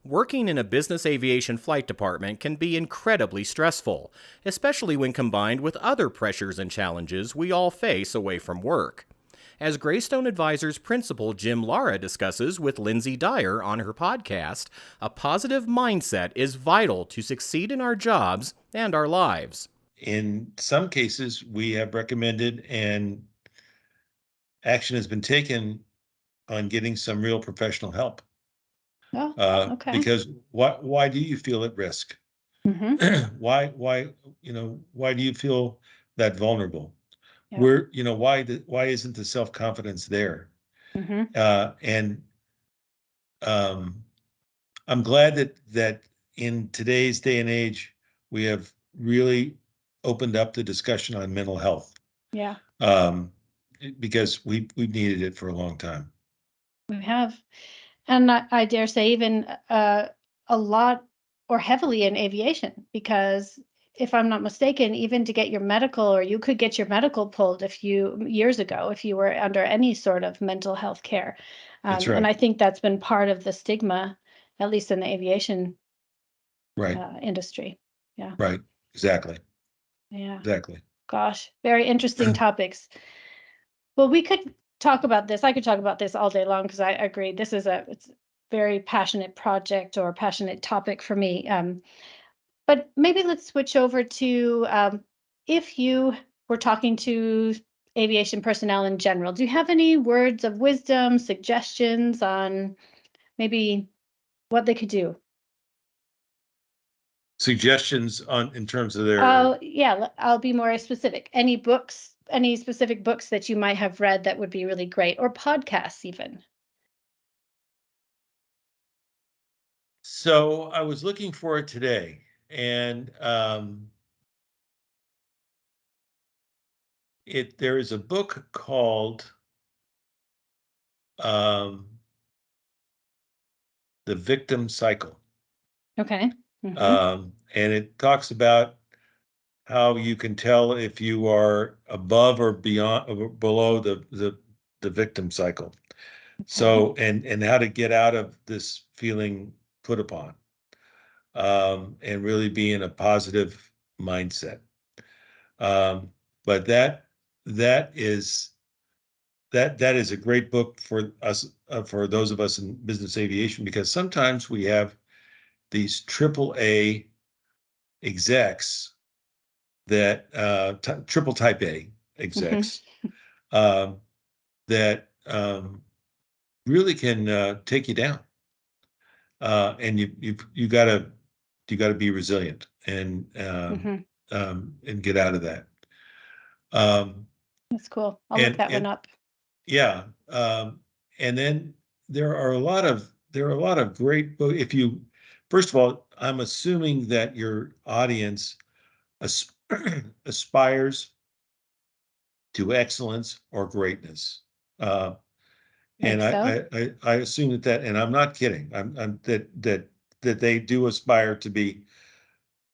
Working in a business aviation flight department can be incredibly stressful, especially when combined with other pressures and challenges we all face away from work. As Greystone Advisors principal Jim Lara discusses with Lindsay Dyer on her podcast, a positive mindset is vital to succeed in our jobs and our lives. In some cases, we have recommended and action has been taken on getting some real professional help. Oh, okay. Because why do you feel at risk? Mm-hmm. Why do you feel that vulnerable? Yeah. Why isn't the self-confidence there? Mm-hmm. And I'm glad that in today's day and age, we have really opened up the discussion on mental health. Yeah. Because we've needed it for a long time. We have. And I dare say even a lot or heavily in aviation, because if I'm not mistaken, even to get your medical, or you could get your medical pulled a few years ago if you were under any sort of mental health care. That's right. And I think that's been part of the stigma, at least in the aviation industry. Yeah. Right. Exactly. Yeah. Exactly. Gosh, very interesting topics. Well, we could talk about this. I could talk about this all day long because I agree. It's a very passionate project or passionate topic for me. But maybe let's switch over to if you were talking to aviation personnel in general, do you have any words of wisdom, suggestions on maybe what they could do? Suggestions in terms of their... I'll be more specific. Any books, any specific books that you might have read that would be really great, or podcasts even. So I was looking for it today, and there is a book called The Victim Cycle. Okay. Mm-hmm. And it talks about how you can tell if you are above or beyond or below the victim cycle. Okay. So and how to get out of this feeling put upon, and really be in a positive mindset. But that is a great book for us, for those of us in business aviation, because sometimes we have these AAA execs that triple type A execs, mm-hmm. That really can take you down, and you gotta be resilient and and get out of that. That's cool. I'll look that one up. Yeah, and then there are a lot of great books. First of all, I'm assuming that your audience aspires to excellence or greatness, and I assume that, and I'm not kidding. I'm that they do aspire to be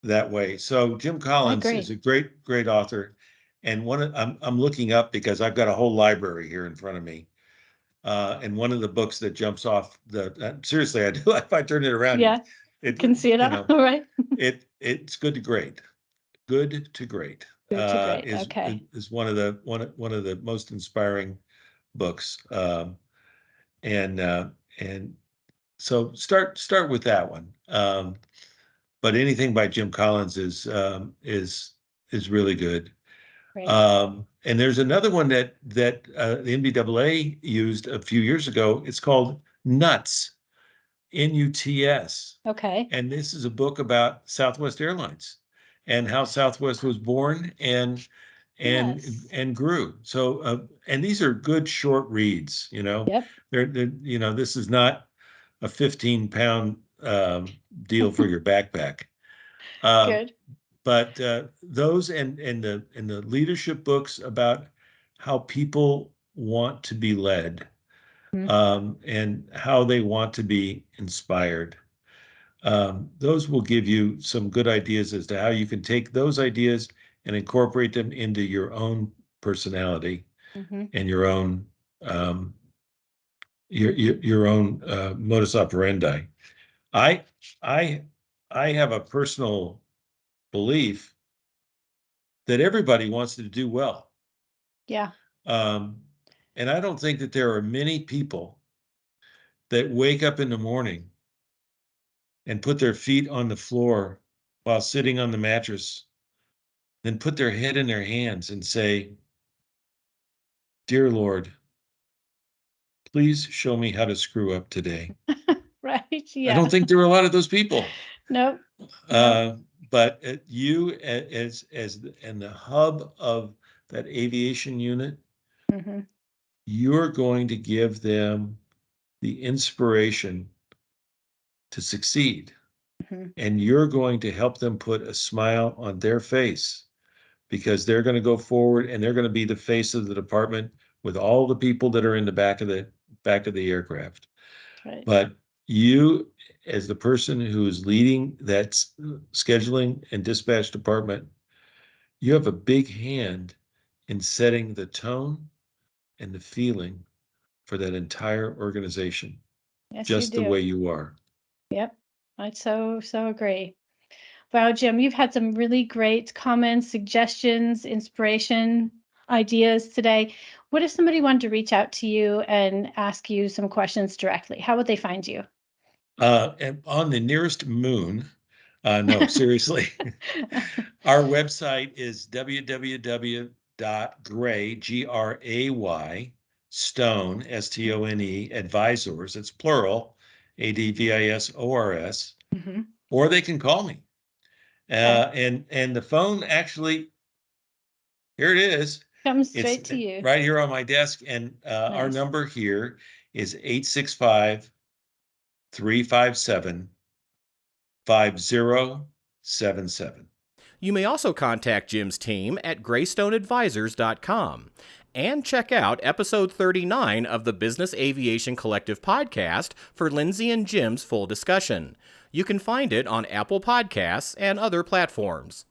that way. So Jim Collins is a great author, and I'm looking up because I've got a whole library here in front of me, and one of the books that jumps off seriously, I do. If I turn it around, you can see it all right. It's good to great. Good to great. Is one of the most inspiring books, and so start with that one. But anything by Jim Collins is really good. And there's another one that the NBAA used a few years ago. It's called Nuts, Nuts. Okay. And this is a book about Southwest Airlines and how Southwest was born and grew. So and these are good short reads. Yep. They're this is not a 15-pound deal for your backpack. Good. But those and the leadership books about how people want to be led, and how they want to be inspired. Those will give you some good ideas as to how you can take those ideas and incorporate them into your own personality, and your own modus operandi. I I I have a personal belief that everybody wants to do well. Yeah. And I don't think that there are many people that wake up in the morning and put their feet on the floor while sitting on the mattress, then put their head in their hands and say, "Dear Lord, please show me how to screw up today." Right. I Yeah. don't think there are a lot of those people. Nope. But you as and the hub of that aviation unit, Mm-hmm. you're going to give them the inspiration to succeed. Mm-hmm. And you're going to help them put a smile on their face because they're going to go forward and they're going to be the face of the department with all the people that are in the back of the aircraft. Right. But you, as the person who is leading that scheduling and dispatch department, you have a big hand in setting the tone and the feeling for that entire organization, Yes, you just the do. way you are. Yep. I so agree. Wow, Jim, you've had some really great comments, suggestions, inspiration, ideas today. What if somebody wanted to reach out to you and ask you some questions directly? How would they find you? And on the nearest moon, no, seriously. Our website is www.gray, Gray, Stone, Stone, advisors, it's plural, Advisors, Mm-hmm. or they can call me. Okay. And the phone actually, here it is. Comes It's straight to you. right here on my desk. And our Nice. number here is 865-357-5077. You may also contact Jim's team at greystoneadvisors.com and check out episode 39 of the Business Aviation Collective Podcast for Lindsay and Jim's full discussion. You can find it on Apple Podcasts and other platforms.